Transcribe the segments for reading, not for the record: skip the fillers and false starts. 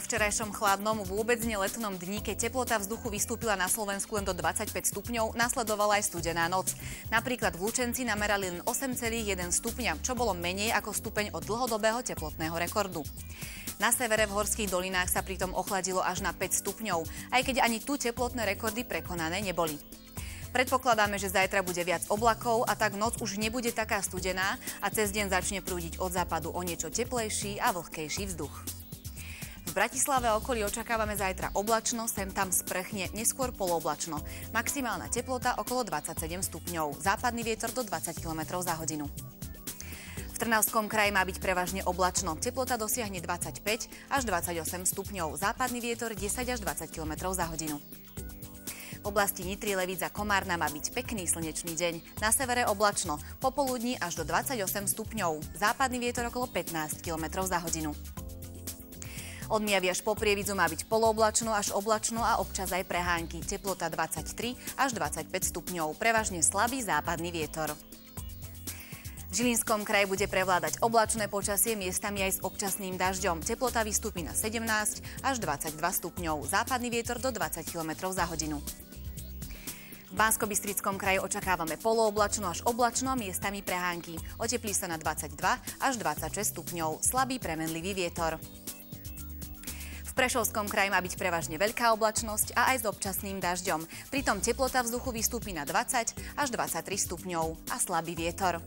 Po včerajšom chladnom, vôbec nie letnom dni, keď teplota vzduchu vystúpila na Slovensku len do 25 stupňov, nasledovala aj studená noc. Napríklad v Lučenci namerali len 8,1 stupňa, čo bolo menej ako stupeň od dlhodobého teplotného rekordu. Na severe v horských dolinách sa pritom ochladilo až na 5 stupňov, aj keď ani tu teplotné rekordy prekonané neboli. Predpokladáme, že zajtra bude viac oblakov a tak noc už nebude taká studená a cez deň začne prúdiť od západu o niečo teplejší a vlhkejší vzduch. V Bratislave a okolí očakávame zajtra oblačno, sem tam sprchne, neskôr polooblačno. Maximálna teplota okolo 27 stupňov, západný vietor do 20 km za hodinu. V Trnavskom kraji má byť prevažne oblačno, teplota dosiahne 25 až 28 stupňov, západný vietor 10 až 20 km za hodinu. V oblasti Nitry, Levíc a Komárna má byť pekný slnečný deň. Na severe oblačno, popoludní až do 28 stupňov, západný vietor okolo 15 km za hodinu. Od Mijavy až po Prievidzu má byť polooblačno až oblačno a občas aj prehánky. Teplota 23 až 25 stupňov, prevažne slabý západný vietor. V Žilinskom kraji bude prevládať oblačné počasie, miestami aj s občasným dažďom. Teplota vystúpi na 17 až 22 stupňov, západný vietor do 20 km za hodinu. V Banskobystrickom kraji očakávame polooblačno až oblačno a miestami prehánky. Oteplí sa na 22 až 26 stupňov, slabý premenlivý vietor. V Prešovskom kraji má byť prevažne veľká oblačnosť a aj s občasným dažďom. Pritom teplota vzduchu vystúpi na 20 až 23 stupňov a slabý vietor.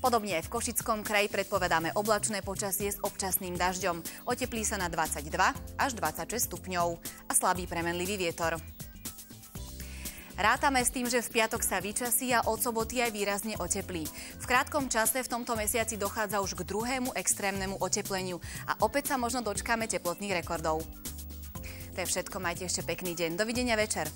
Podobne aj v Košickom kraji predpovedáme oblačné počasie s občasným dažďom. Oteplí sa na 22 až 26 stupňov a slabý premenlivý vietor. Rátame s tým, že v piatok sa vyčasí a od soboty aj výrazne oteplí. V krátkom čase v tomto mesiaci dochádza už k druhému extrémnemu otepleniu a opäť sa možno dočkáme teplotných rekordov. To je všetko, majte ešte pekný deň. Dovidenia večer.